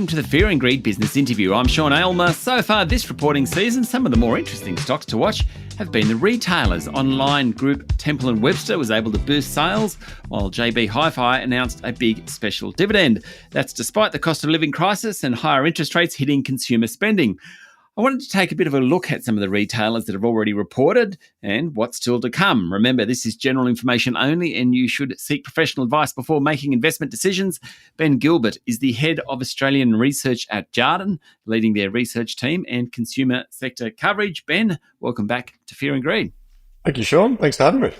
welcome to the Fear and Greed Business Interview. I'm Sean Aylmer. So far this reporting season, some of the more interesting stocks to watch have been the retailers. Online group Temple & Webster was able to boost sales, while HiFi announced a big special dividend. That's despite the cost of living crisis and higher interest rates hitting consumer spending. I wanted to take a bit of a look at some of the retailers that have already reported and what's still to come. Remember, this is general information only and you should seek professional advice before making investment decisions. Ben Gilbert is the head of Australian research at Jarden, leading their research team and consumer sector coverage. Ben, welcome back to Fear and Greed. Thank you, Sean. Thanks for having me.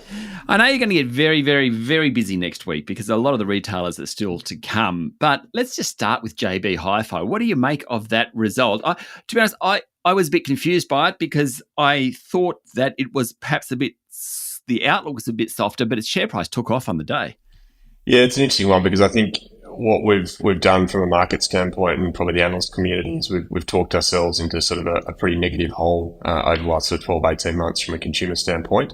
I know you're going to get very, very, very busy next week because a lot of the retailers are still to come. But let's just start with HiFi. What do you make of that result? To be honest, I was a bit confused by it because I thought that it was perhaps the outlook was a bit softer, but its share price took off on the day. Yeah, it's an interesting one because I think what we've done from a market standpoint and probably the analyst community is we've talked ourselves into sort of a pretty negative hole over the last sort of 12, 18 months from a consumer standpoint.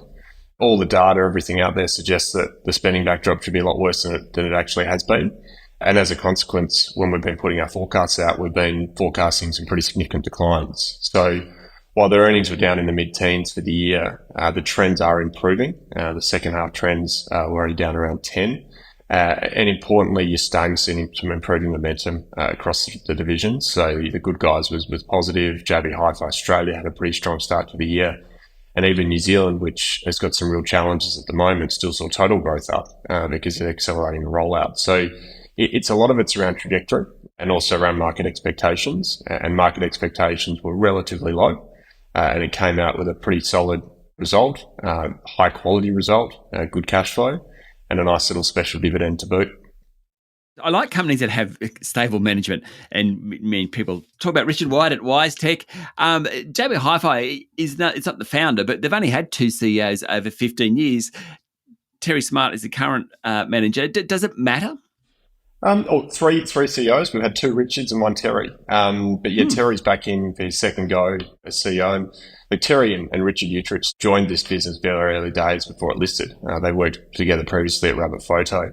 All the data, everything out there suggests that the spending backdrop should be a lot worse than it actually has been. And as a consequence, when we've been putting our forecasts out, we've been forecasting some pretty significant declines. So while their earnings were down in the mid-teens for the year, the trends are improving. The second half trends were only down around 10. And importantly, you're starting to see some improving momentum across the divisions. So the good guys was positive. HiFi Australia had a pretty strong start to the year. And even New Zealand, which has got some real challenges at the moment, still saw total growth up because they're accelerating the rollout. So it's a lot of it's around trajectory and also around market expectations. And market expectations were relatively low. And it came out with a pretty solid result, high quality result, good cash flow, and a nice little special dividend to boot. I like companies that have stable management, and people talk about Richard White at WiseTech. HiFi it's not the founder, but they've only had two CEOs over 15 years. Terry Smart is the current manager. Does it matter? Three CEOs. We've had two Richards and one Terry. But yeah, Terry's back in for his second go as CEO. But Terry and Richard Utrich joined this business very early days before it listed. They worked together previously at Rabbit Photo.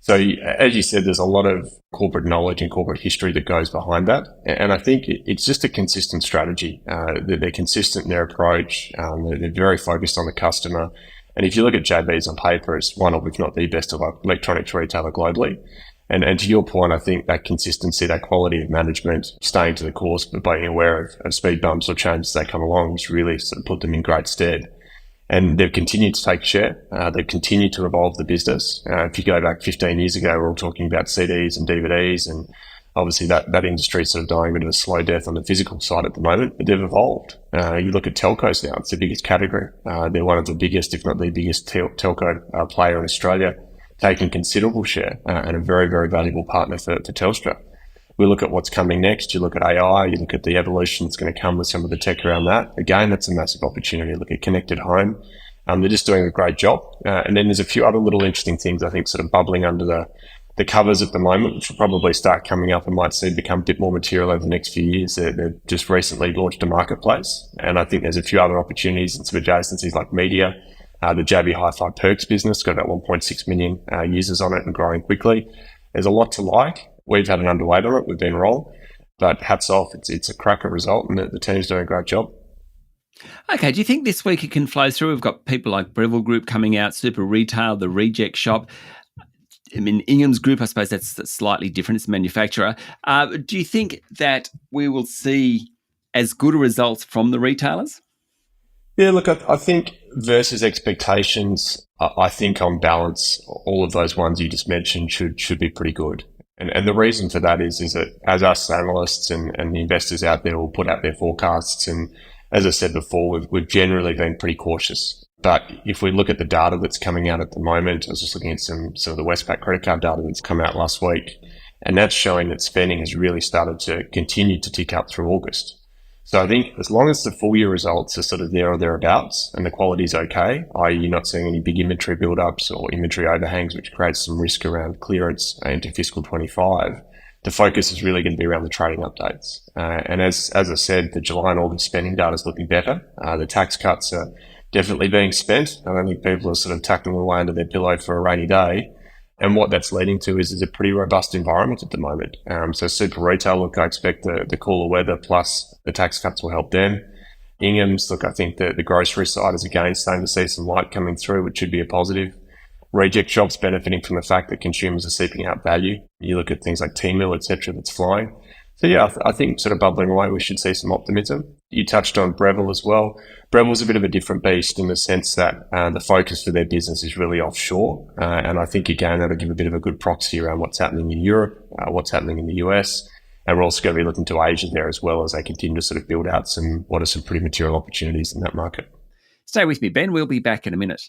So as you said, there's a lot of corporate knowledge and corporate history that goes behind that. And I think it's just a consistent strategy. They're consistent in their approach. They're very focused on the customer. And if you look at JB's on paper, it's one of, if not the best of electronics retailer globally. And to your point, I think that consistency, that quality of management, staying to the course, but being aware of speed bumps or changes that come along, has really sort of put them in great stead. And they've continued to take share. They've continued to evolve the business. If you go back 15 years ago, we're all talking about CDs and DVDs, and obviously that industry is sort of dying a bit of a slow death on the physical side at the moment, but they've evolved. You look at telcos now, it's the biggest category. They're one of the biggest, if not the biggest telco player in Australia, taking considerable share and a very, very valuable partner for Telstra. We look at what's coming next. You look at AI, you look at the evolution that's going to come with some of the tech around that. Again, that's a massive opportunity. Look at connected home. They're just doing a great job. And then there's a few other little interesting things, I think, sort of bubbling under the covers at the moment, which will probably start coming up and might see become a bit more material over the next few years. They've just recently launched a marketplace. And I think there's a few other opportunities and some adjacencies like media. The HiFi Perks business got about 1.6 million users on it and growing quickly. There's a lot to like. We've had an underweight on it. We've been wrong. But hats off. It's a cracker result and the team's doing a great job. Okay, do you think this week it can flow through? We've got people like Breville Group coming out, Super Retail, The Reject Shop. I mean, Ingham's Group, I suppose that's slightly different. It's a manufacturer. Do you think that we will see as good results from the retailers? Yeah, look, I think versus expectations, I think on balance, all of those ones you just mentioned should be pretty good. And the reason for that is that as us analysts and the investors out there will put out their forecasts, and as I said before, we've generally been pretty cautious. But if we look at the data that's coming out at the moment, I was just looking at some of the Westpac credit card data that's come out last week, and that's showing that spending has really started to continue to tick up through August. So I think as long as the full year results are sort of there or thereabouts and the quality is okay, i.e. you're not seeing any big inventory build-ups or inventory overhangs, which creates some risk around clearance into fiscal 25, the focus is really going to be around the trading updates. And as I said, the July and August spending data is looking better. The tax cuts are definitely being spent. I don't think people are sort of tucking them away under their pillow for a rainy day. And what that's leading to is a pretty robust environment at the moment. So super retail, look, I expect the cooler weather plus the tax cuts will help them. Ingham's, look, I think the grocery side is again starting to see some light coming through, which should be a positive. Reject shops benefiting from the fact that consumers are seeking out value. You look at things like T-Mill, et cetera, that's flying. So yeah, I think sort of bubbling away, we should see some optimism. You touched on Breville as well. Breville's a bit of a different beast in the sense that the focus for their business is really offshore. And I think, again, that'll give a bit of a good proxy around what's happening in Europe, what's happening in the US. And we're also going to be looking to Asia there as well as they continue to sort of build out some pretty material opportunities in that market. Stay with me, Ben. We'll be back in a minute.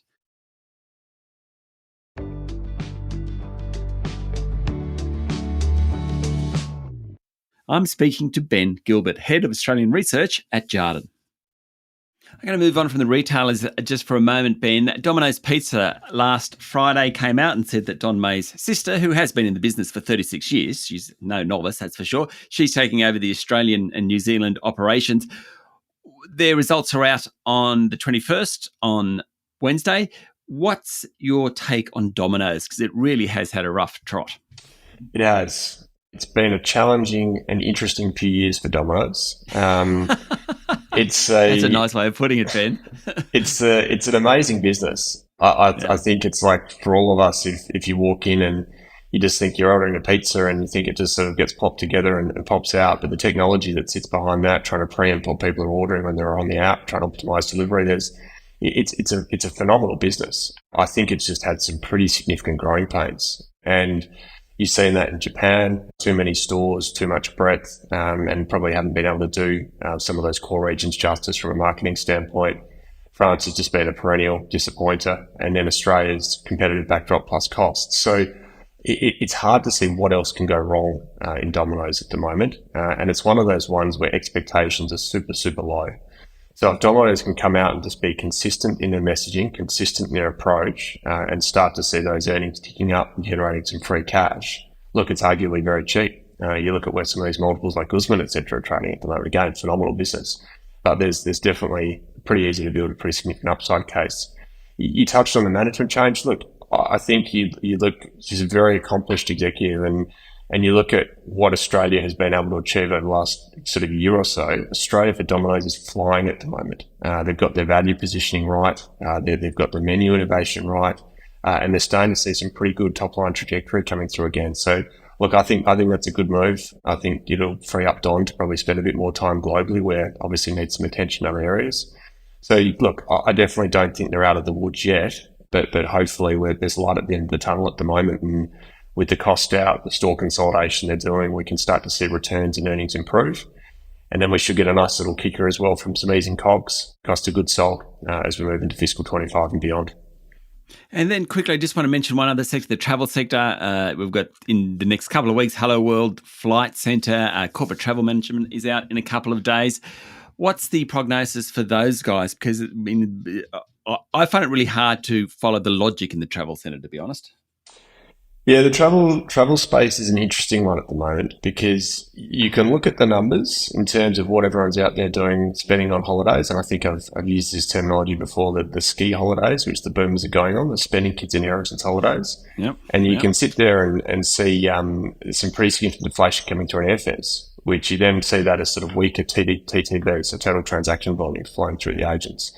I'm speaking to Ben Gilbert, Head of Australian Research at Jarden. I'm going to move on from the retailers just for a moment, Ben. Domino's Pizza last Friday came out and said that Don May's sister, who has been in the business for 36 years, she's no novice, that's for sure, she's taking over the Australian and New Zealand operations. Their results are out on the 21st, on Wednesday. What's your take on Domino's? Because it really has had a rough trot. It has. It's been a challenging and interesting few years for Domino's. That's a nice way of putting it, Ben. It's an amazing business. I think it's like for all of us, if you walk in and you just think you're ordering a pizza and you think it just sort of gets plopped together and pops out, but the technology that sits behind that, trying to preempt what people are ordering when they're on the app, trying to optimize delivery, it's a phenomenal business. I think it's just had some pretty significant growing pains. And you've seen that in Japan, too many stores, too much breadth, and probably haven't been able to do some of those core regions justice from a marketing standpoint. France has just been a perennial disappointer, and then Australia's competitive backdrop plus costs. So it's hard to see what else can go wrong in Domino's at the moment. And it's one of those ones where expectations are super, super low. So if Domino's can come out and just be consistent in their messaging, consistent in their approach, and start to see those earnings ticking up and generating some free cash, look, it's arguably very cheap. You look at where some of these multiples like Guzman, et cetera, are trading at the moment. Again, phenomenal business. But there's definitely pretty easy to build a pretty significant upside case. You touched on the management change. Look, I think you look, she's a very accomplished executive, and you look at what Australia has been able to achieve over the last sort of year or so. Australia for Domino's is flying at the moment. They've got their value positioning right. They've got the menu innovation right. And they're starting to see some pretty good top line trajectory coming through again. So look, I think that's a good move. I think it'll free up Don to probably spend a bit more time globally where obviously needs some attention in other areas. So look, I definitely don't think they're out of the woods yet, but hopefully there's light at the end of the tunnel at the moment. And with the cost out, the store consolidation they're doing, we can start to see returns and earnings improve. And then we should get a nice little kicker as well from some easing COGS, cost of goods sold, as we move into fiscal 25 and beyond. And then quickly, I just want to mention one other sector, the travel sector. We've got in the next couple of weeks, Hello World Flight Centre, corporate travel management is out in a couple of days. What's the prognosis for those guys? Because I find it really hard to follow the logic in the travel centre, to be honest. Yeah, the travel space is an interesting one at the moment because you can look at the numbers in terms of what everyone's out there doing, spending on holidays. And I think I've used this terminology before, the ski holidays, which the boomers are going on, the spending quinceañeras holidays. Yep. And you can sit there and see some pretty significant deflation coming through in airfares, which you then see that as sort of weaker TTV, so total transaction volume flowing through the agents.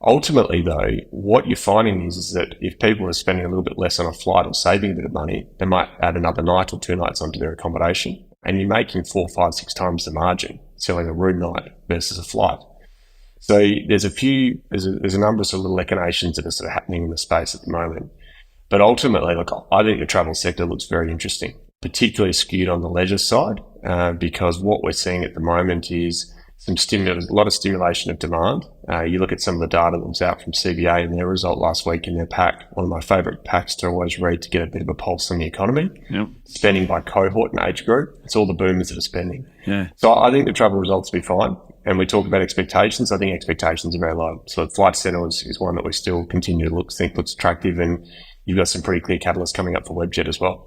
Ultimately, though, what you're finding is that if people are spending a little bit less on a flight or saving a bit of money, they might add another night or 2 nights onto their accommodation, and you're making 4, 5, 6 times the margin selling a room night versus a flight. So there's a number of sort of little echinations that are sort of happening in the space at the moment. But ultimately, look, I think the travel sector looks very interesting, particularly skewed on the leisure side, because what we're seeing at the moment is a lot of stimulation of demand. You look at some of the data that was out from CBA and their result last week in their pack. One of my favourite packs to always read to get a bit of a pulse on the economy. Yep. Spending by cohort and age group. It's all the boomers that are spending. Yeah. So I think the travel results will be fine. And we talk about expectations. I think expectations are very low. So Flight Centre is one that we still continue to think looks attractive. And you've got some pretty clear catalysts coming up for Webjet as well.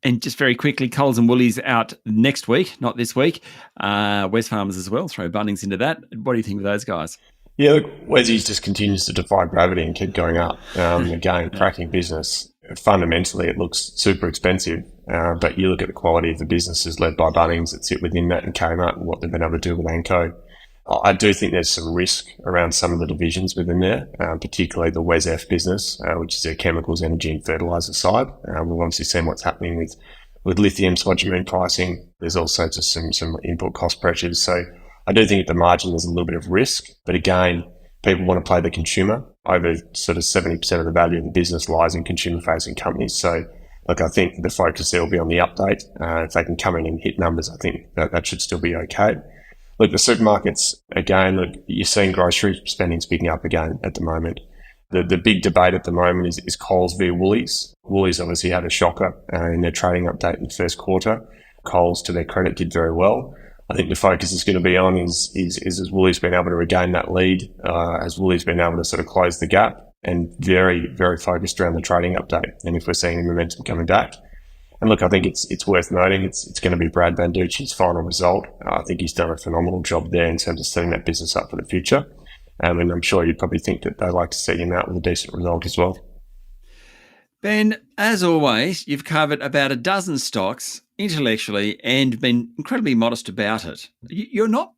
And just very quickly, Coles and Woolies out next week, not this week. Wesfarmers as well. Throw Bunnings into that. What do you think of those guys? Yeah, look, Wessy's just continues to defy gravity and keep going up. Again, cracking business. fundamentally it looks super expensive. But you look at the quality of the businesses led by Bunnings that sit within that and Kmart and what they've been able to do with Anco. I do think there's some risk around some of the divisions within there, particularly the WesF business, which is their chemicals, energy and fertiliser side. We've obviously seen what's happening with lithium spodumene pricing. There's also just some input cost pressures. So I do think at the margin there's a little bit of risk. But again, people want to play the consumer. Over sort of 70% of the value of the business lies in consumer-facing companies. So look, I think the focus there will be on the update. If they can come in and hit numbers, I think that should still be okay. Look, the supermarkets, again, look, you're seeing grocery spending picking up again at the moment. The big debate at the moment is Coles v Woolies. Woolies obviously had a shocker in their trading update in the first quarter. Coles, to their credit, did very well. I think the focus is going to be on is has Woolies been able to regain that lead? Has Woolies been able to sort of close the gap? And very, very focused around the trading update. And if we're seeing the momentum coming back. And look, I think it's worth noting it's going to be Brad Banducci's final result. I think he's done a phenomenal job there in terms of setting that business up for the future. And I'm sure you'd probably think that they'd like to see him out with a decent result as well. Ben, as always, you've covered about a dozen stocks intellectually and been incredibly modest about it. You're not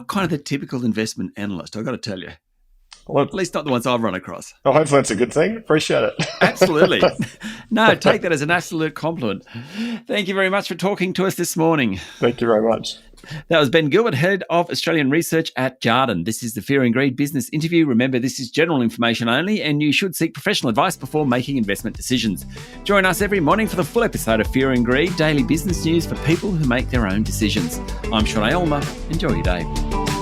kind of the typical investment analyst, I've got to tell you. Well, at least not the ones I've run across. Well, hopefully that's a good thing. Appreciate it. Absolutely. No, take that as an absolute compliment. Thank you very much for talking to us this morning. Thank you very much. That was Ben Gilbert, Head of Australian Research at Jarden. This is the Fear and Greed Business Interview. Remember, this is general information only, and you should seek professional advice before making investment decisions. Join us every morning for the full episode of Fear and Greed, daily business news for people who make their own decisions. I'm Sean Aylmer. Enjoy your day.